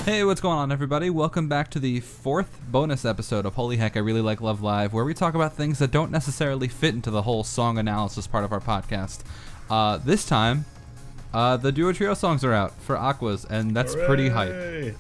Hey, what's going on, everybody? Welcome back to the fourth bonus episode of Holy Heck, I Really Like Love Live, where we talk about things that don't necessarily fit into the whole song analysis part of our podcast. This time, the duo trio songs are out for Aqours, and that's Hooray! Pretty hype.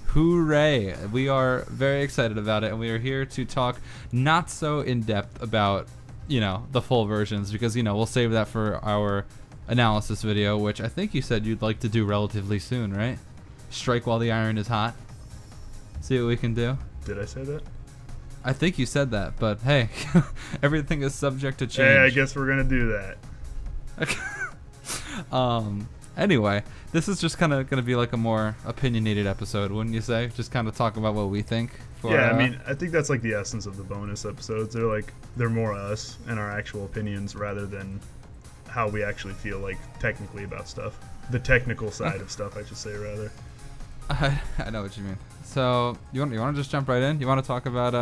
Hooray! We are very excited about it, and we are here to talk not so in depth about, the full versions, because, we'll save that for our analysis video, which I think you said you'd like to do relatively soon, right? Strike while the iron is hot. See what we can do. Did I say that? I think you said that, but hey, everything is subject to change. Hey, I guess we're gonna do that. Anyway, this is just kind of going to be like a more opinionated episode, wouldn't you say? Just kind of talk about what we think. Yeah, I mean, I think that's like the essence of the bonus episodes. They're more us and our actual opinions rather than how we actually feel like technically about stuff. The technical side of stuff, I should say, rather. I know what you mean. So you want to just jump right in? You want to talk about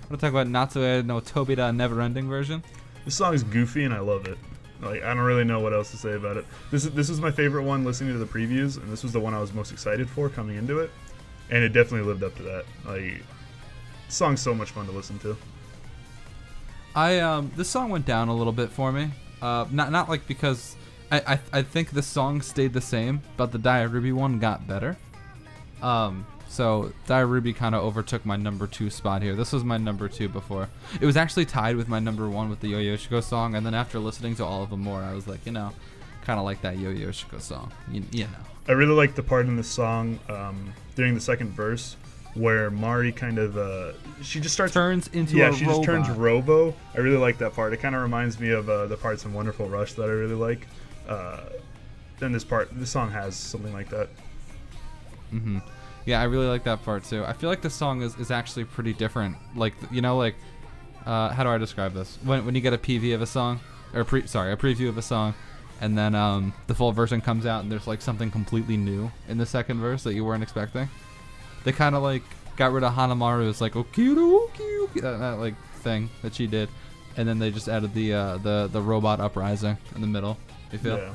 Natsue no Tobita Never Ending version? This song is goofy and I love it. Like, I don't really know what else to say about it. This is my favorite one listening to the previews, and this was the one I was most excited for coming into it, and it definitely lived up to that. Like, the song's so much fun to listen to. This song went down a little bit for me. Not like because I think the song stayed the same, but the Dia-Ruby one got better. So Dia-Ruby kind of overtook my number 2 spot here. This was my number 2 before. It was actually tied with my number 1 with the Yo-Yoshiko song, and then after listening to all of them more, I was like, kind of like that Yo-Yoshiko song. You know. I really like the part in the song during the second verse where Mari kind of she just starts turns into a she robot. Just turns robo. I really like that part. It kind of reminds me of the parts in Wonderful Rush that I really like. Then this song has something like that. Mm-hmm. Yeah, I really like that part too. I feel like the song is actually pretty different. Like, how do I describe this? When you get a PV of a song, or a preview of a song, and then the full version comes out and there's like something completely new in the second verse that you weren't expecting. They kind of like got rid of Hanamaru's like okie that like thing that she did, and then they just added the robot uprising in the middle. You feel?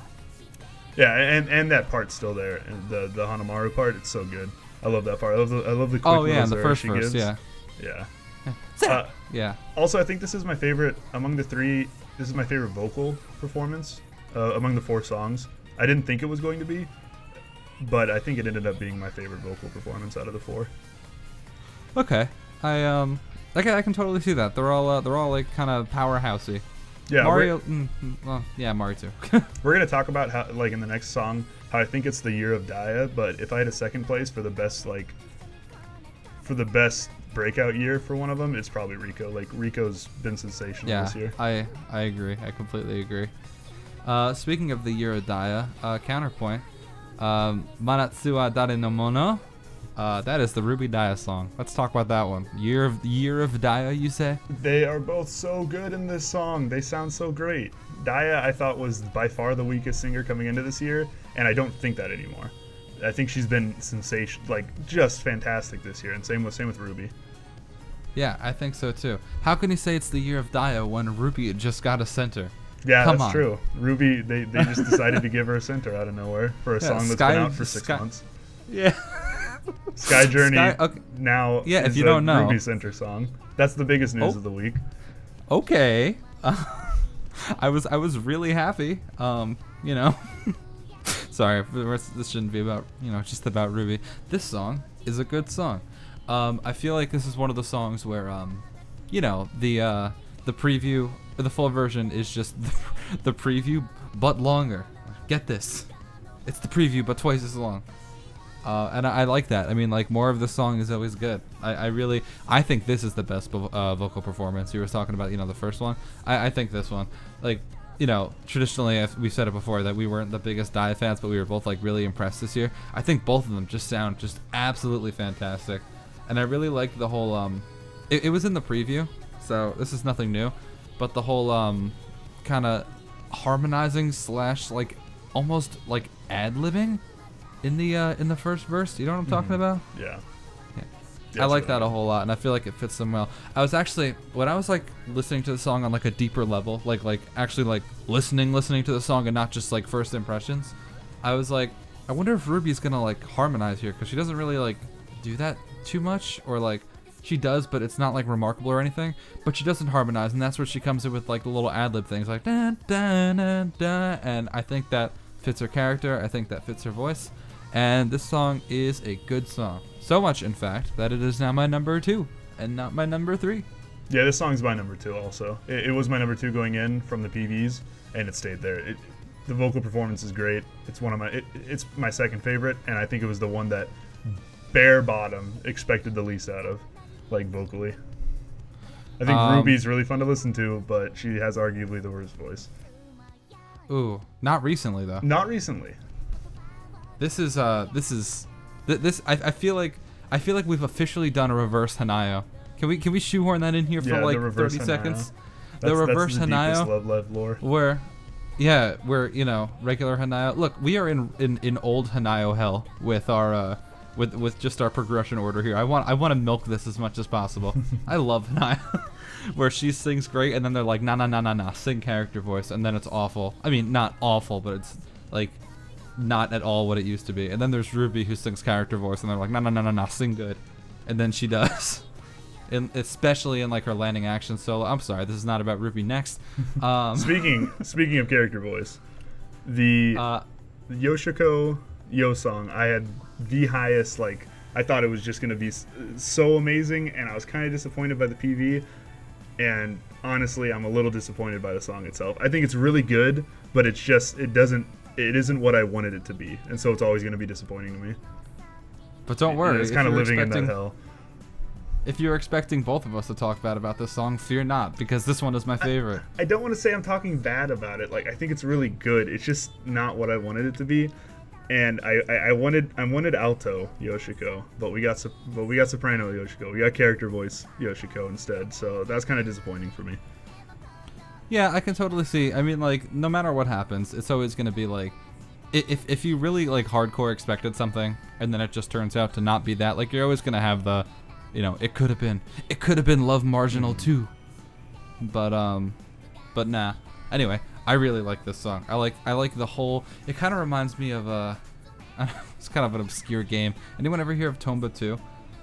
Yeah, and that part's still there. And the Hanamaru part, it's so good. I love that part. I love the quick in the first verse, gives. Yeah. Also, I think this is my favorite among the 3. This is my favorite vocal performance among the 4 songs. I didn't think it was going to be, but I think it ended up being my favorite vocal performance out of the 4. Okay, I can totally see that. They're all like kind of powerhousey. Yeah, Mario. Mario too. We're gonna talk about how, like in the next song, how I think it's the year of Dia. But if I had a second place for the best, breakout year for one of them, it's probably Rico. Like, Rico's been sensational this year. I agree. I completely agree. Speaking of the year of Dia, counterpoint, Manatsu wa Dare no Mono. That is the Ruby Dia song. Let's talk about that one. Year of Dia, you say? They are both so good in this song. They sound so great. Dia, I thought, was by far the weakest singer coming into this year, and I don't think that anymore. I think she's been just fantastic this year, and same with Ruby. Yeah, I think so too. How can you say it's the year of Dia when Ruby just got a center? Yeah, that's true. Ruby, they just decided to give her a center out of nowhere for a song that's been out for 6 months. Yeah. Sky Journey now if is you don't know. Ruby Center song. That's the biggest news of the week. Okay. I was really happy. Sorry, this shouldn't be about, just about Ruby. This song is a good song. I feel like this is one of the songs where, the preview, or the full version is just the preview, but longer. Get this. It's the preview, but twice as long. And I like that. I mean, like, more of the song is always good. I think this is the best vocal performance. You were talking about, the first one. I think this one, like, traditionally, we've said it before that we weren't the biggest Dia fans, but we were both like really impressed this year. I think both of them just sound just absolutely fantastic, and I really like the whole. It was in the preview, so this is nothing new, but the whole kind of harmonizing / like almost like ad-libbing in the first verse. You know what I'm talking about? Yeah. I like that a whole lot, and I feel like it fits them well. I was actually, when I was like listening to the song on like a deeper level, like actually like listening to the song and not just like first impressions, I was like, I wonder if Ruby's gonna like harmonize here, because she doesn't really like do that too much, or like she does, but it's not like remarkable or anything. But she doesn't harmonize, and that's where she comes in with like the little ad-lib things like da da da da, and I think that fits her character. I think that fits her voice, and this song is a good song. So much, in fact, that it is now my number 2 and not my number 3. Yeah, this song's my number 2 also. It was my number 2 going in from the PVs, and it stayed there. The vocal performance is great. It's one of my it's my second favorite, and I think it was the one that bare bottom expected the least out of, like vocally. I think Ruby's really fun to listen to, but she has arguably the worst voice. Ooh, not recently though. Not recently. I feel like we've officially done a reverse Hanayo. Can we shoehorn that in here for like 30 seconds? The reverse Hanayo, Love Live lore. where you know, regular Hanayo. Look, we are in old Hanayo hell with our with just our progression order here. I want to milk this as much as possible. I love Hanayo, where she sings great, and then they're like na sing character voice, and then it's awful. I mean, not awful, but it's like not at all what it used to be. And then there's Ruby, who sings character voice, and they're like na sing good, and then she does. And especially in like her landing action solo. I'm sorry, this is not about Ruby. Next. Speaking of character voice, the Yoshiko Yo song, I had the highest, like, I thought it was just gonna be so amazing, and I was kind of disappointed by the PV. And honestly, I'm a little disappointed by the song itself. I think it's really good, but it isn't what I wanted it to be, and so it's always gonna be disappointing to me. But don't worry, it's kind of living in that hell. If you're expecting both of us to talk bad about this song, fear not, because this one is my favorite. I don't want to say I'm talking bad about it. Like, I think it's really good. It's just not what I wanted it to be. And I wanted alto Yoshiko, but we got soprano Yoshiko. We got character voice Yoshiko instead. So that's kind of disappointing for me. Yeah, I can totally see. I mean, like, no matter what happens, it's always going to be like, if you really like hardcore expected something and then it just turns out to not be that, like, you're always going to have the, you know, it could have been Love Marginal too. But nah. Anyway, I really like this song. I like the whole, it kind of reminds me of it's kind of an obscure game. Anyone ever hear of Tomba 2?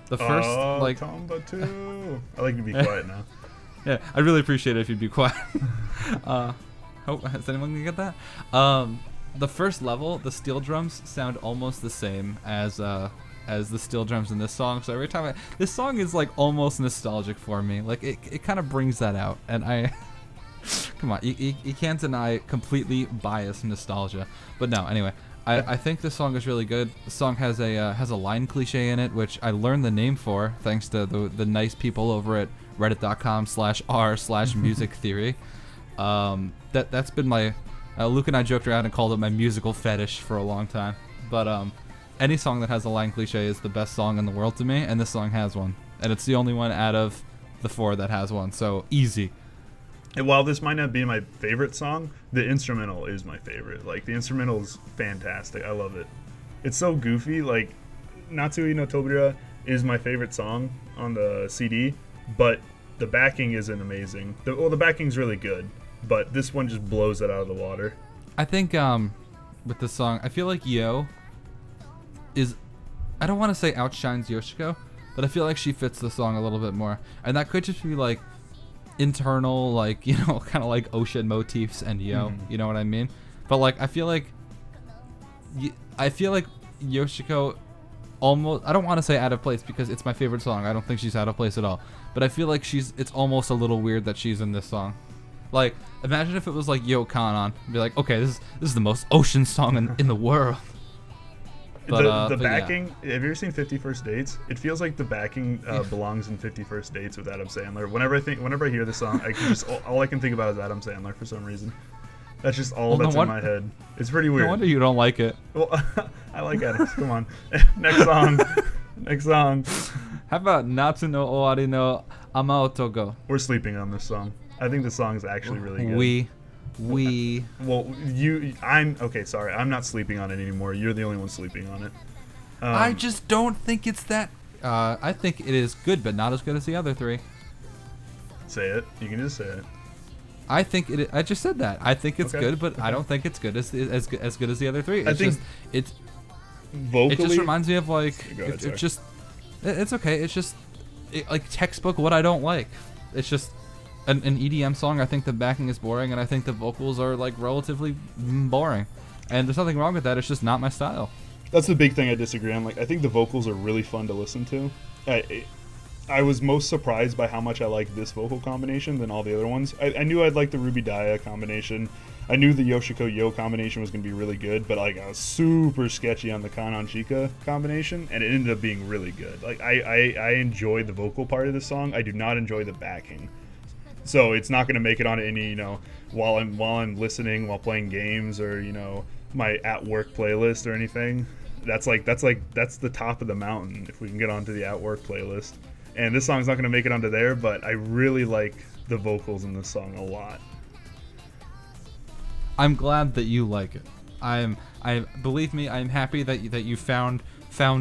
The first, like, Tomba 2. I like to be quiet now. Yeah, I'd really appreciate it if you'd be quiet. Is anyone gonna get that? The first level, the steel drums sound almost the same as the steel drums in this song. So every time this song is like almost nostalgic for me. Like it kind of brings that out, and I come on, you can't deny completely biased nostalgia. But no, anyway, I think this song is really good. The song has a line cliche in it, which I learned the name for thanks to the nice people over at reddit.com/r/music theory. That's been my Luke and I joked around and called it my musical fetish for a long time. But any song that has a line cliche is the best song in the world to me, and this song has one, and it's the only one out of the 4 that has one. So easy. And while this might not be my favorite song, the instrumental is my favorite. Like, the instrumental is fantastic. I love it. It's so goofy. Like, Natsui no Tobira is my favorite song on the CD, but the backing isn't amazing. The backing's really good, but this one just blows it out of the water. I think with this song, I feel like Yo is, I don't want to say outshines Yoshiko, but I feel like she fits the song a little bit more. And that could just be like internal, like, you know, kind of like ocean motifs and Yo, you know what I mean? But like I feel like Yoshiko almost, I don't want to say out of place because it's my favorite song. I don't think she's out of place at all. But I feel like it's almost a little weird that she's in this song. Like, imagine if it was like Yo Kan on. Be like, okay, this is the most ocean song in the world. But, the backing, yeah. Have you ever seen 50 First Dates? It feels like the backing belongs in 50 First Dates with Adam Sandler. Whenever I hear this song, I can just all I can think about is Adam Sandler for some reason. That's just all that's in my head. It's pretty weird. No wonder you don't like it. Well, I like Adam. Come on. Next song. Next song. How about Natsu no Owari no Amaotogo? We're sleeping on this song. I think the song is actually really good. Well, I'm okay. Sorry, I'm not sleeping on it anymore. You're the only one sleeping on it. I just don't think it's that. I think it is good, but not as good as the other 3. Say it. You can just say it. I think it. I just said that. I think it's good, but I don't think it's good as good as the other 3. It's I think it's vocally. It just reminds me of like Go ahead, it just It's okay. It's just like textbook what I don't like. It's just an EDM song. I think the backing is boring, and I think the vocals are like relatively boring. And there's nothing wrong with that. It's just not my style. That's the big thing I disagree on. Like, I think the vocals are really fun to listen to. I was most surprised by how much I like this vocal combination than all the other ones. I knew I'd like the Ruby Daya combination. I knew the Yoshiko Yo combination was going to be really good, but like I was super sketchy on the Kanon Chika combination, and it ended up being really good. Like I enjoy the vocal part of the song. I do not enjoy the backing. So it's not going to make it onto any, while I'm listening, while playing games, or my at work playlist or anything. That's the top of the mountain if we can get onto the at work playlist. And this song's not going to make it onto there, but I really like the vocals in this song a lot. I'm glad that you like it. I believe me, I'm happy that you found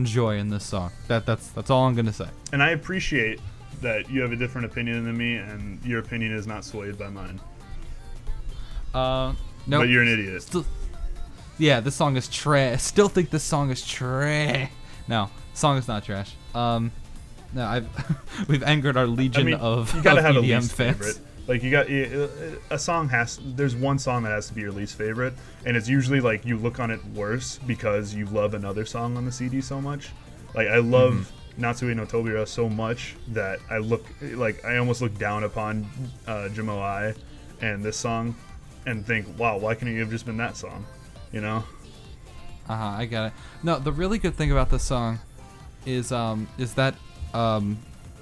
joy in this song. That's all I'm gonna say. And I appreciate that you have a different opinion than me, and your opinion is not swayed by mine. No. But you're an idiot. Yeah, this song is trash. Still think this song is trash. No, song is not trash. No, we've angered our legion of you gotta have EDM a least fans. favorite. Like a song there's one song that has to be your least favorite, and it's usually like you look on it worse because you love another song on the CD so much. Like I love Natsue no Tobira so much that I almost look down upon Jimo I and this song and think, wow, why couldn't it have just been that song? I get it. No, the really good thing about this song is that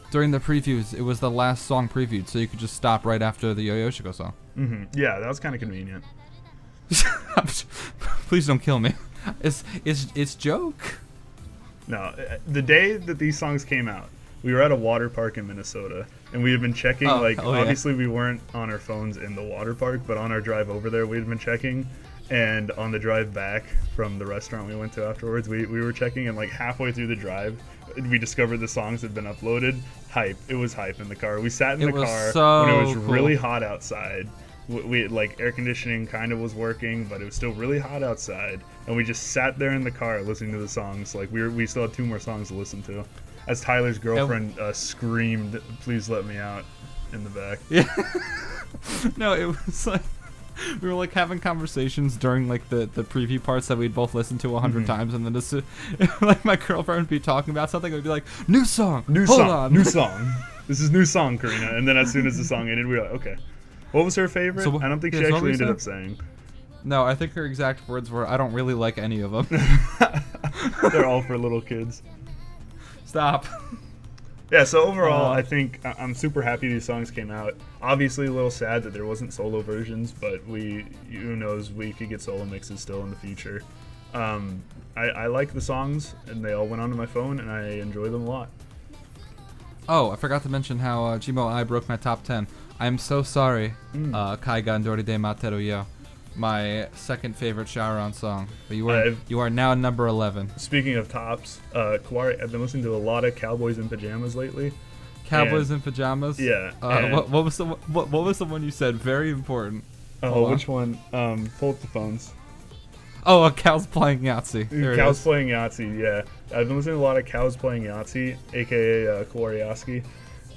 during the previews, it was the last song previewed, so you could just stop right after the Yoshiko song. Yeah, that was kind of convenient. Please don't kill me. It's joke. No, the day that these songs came out, we were at a water park in Minnesota, and we had been checking. Obviously, we weren't on our phones in the water park, but on our drive over there, we had been checking. And on the drive back from the restaurant we went to afterwards, we were checking, and like halfway through the drive, we discovered the songs had been uploaded. Hype. It was hype in the car. We sat in the car when it was really hot outside. We like air conditioning kind of was working, but it was still really hot outside, and we just sat there in the car listening to the songs. Like we still had 2 more songs to listen to, as Tyler's girlfriend screamed, "Please let me out," in the back. Yeah. No, it was like we were like having conversations during like the preview parts that we'd both listened to 100 times, and then just like my girlfriend would be talking about something, I'd be like, new song, new song. This is new song, Karina. And then as soon as the song ended, we were like, okay. What was her favorite? So, I don't think she actually ended up saying. No, I think her exact words were, I don't really like any of them. They're all for little kids. Stop. Yeah, so overall, I think I'm super happy these songs came out. Obviously, a little sad that there wasn't solo versions, but who knows, we could get solo mixes still in the future. I like the songs, and they all went onto my phone, and I enjoy them a lot. Oh, I forgot to mention how Jimo I broke my top 10. I'm so sorry, Kaiga Ndori de Materu Yo. My second favorite Shaoran song. But you are now number 11. Speaking of tops, Kawari, I've been listening to a lot of Cowboys in Pajamas lately. Cowboys in Pajamas? Yeah. What was the one you said? Very important. Oh, which one? Pull up the phones. Oh, Cows Playing Yahtzee. Cows Playing Yahtzee, yeah. I've been listening to a lot of Cows Playing Yahtzee, aka Kawariowski.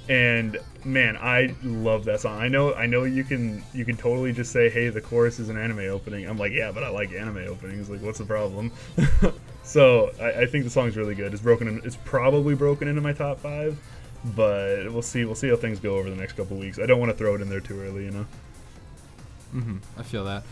And man, I love that song. I know you can totally just say, hey, the chorus is an anime opening. I'm like, yeah, but I like anime openings. Like, what's the problem? So I think the song's really good. It's probably broken into my top 5, but we'll see how things go over the next couple weeks. I don't want to throw it in there too early, I feel that.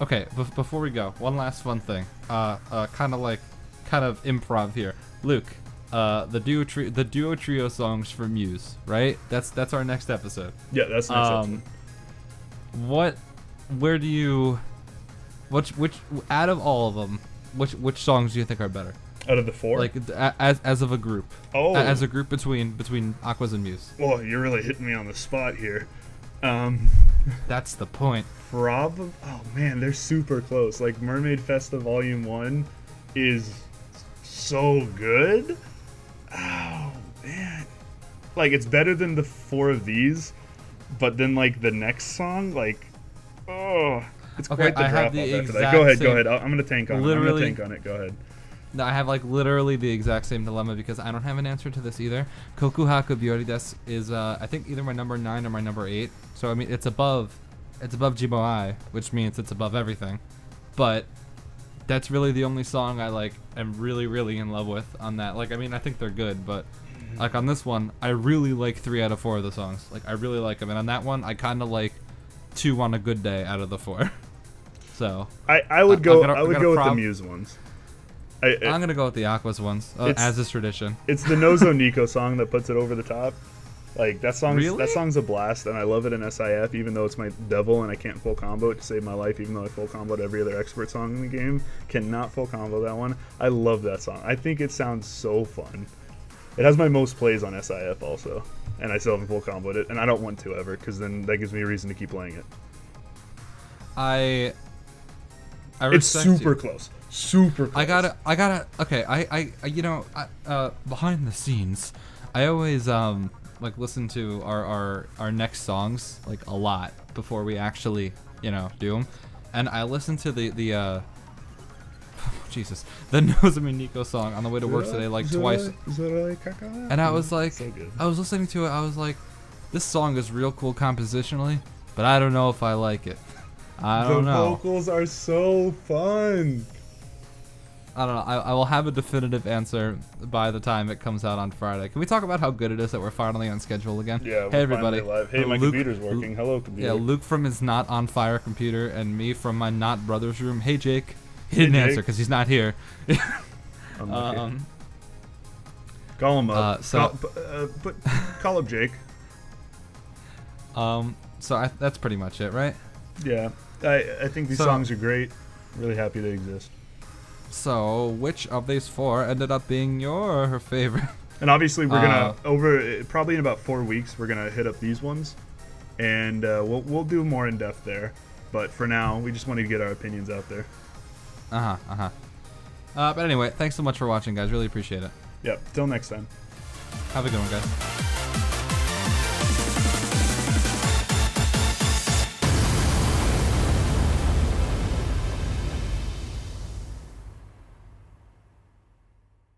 Okay, before we go, one last fun thing. Kind of improv here. Luke. The duo trio songs for Muse, right? That's our next episode. Yeah, that's the next episode. Which out of all of them, which songs do you think are better? Out of the 4? Like as of a group. Oh. As a group between Aqours and Muse. Well, you're really hitting me on the spot here. That's the point. Oh man, they're super close. Like Mermaid Festa Volume 1 is so good. Oh man, like it's better than the 4 of these, but then like the next song, like, it's quite the drop off after that. Go ahead. I'm gonna tank on it. Go ahead. No, I have like literally the exact same dilemma because I don't have an answer to this either. Kokuhaku Byori desu is I think either my number 9 or my number 8. So I mean it's above Jibo Ai, which means it's above everything. But that's really the only song I like am really in love with on that. Like I mean I think they're good, but like on this one I really like 3 out of 4 of the songs. Like I really like them, and on that one I kind of like 2 on a good day out of the 4. So I would go with the Muse ones. I'm gonna go with the Aqours ones, as is tradition. It's the Nozo Nico song that puts it over the top. Like that song's a blast, and I love it in SIF, even though it's my devil and I can't full combo it to save my life. Even though I full comboed every other expert song in the game, cannot full combo that one. I love that song. I think it sounds so fun. It has my most plays on SIF also, and I still haven't full comboed it, and I don't want to ever, because then that gives me a reason to keep playing it. It's super close. Super close. I gotta. Okay, I you know, behind the scenes, I always like listen to our next songs like a lot before we actually do them, and I listened to the Jesus, the Nozomi Nico song on the way to work today like twice, and I was like, so good. I was listening to it, I was like, this song is real cool compositionally, but I don't know if I like it. I don't know. The vocals are so fun. I don't know. I will have a definitive answer by the time it comes out on Friday. Can we talk about how good it is that we're finally on schedule again? Yeah. Hey everybody. Live. Hey, my computer's working. Hello, computer. Yeah, Luke from his not on fire computer and me from my not brother's room. Hey Jake. He didn't answer because he's not here. Call him up. Call up Jake. So that's pretty much it, right? Yeah. I think these songs are great. Really happy they exist. So, which of these 4 ended up being your favorite? And obviously, we're gonna probably in about 4 weeks, we're gonna hit up these ones, and we'll do more in depth there. But for now, we just wanted to get our opinions out there. But anyway, thanks so much for watching, guys. Really appreciate it. Yep. Till next time. Have a good one, guys.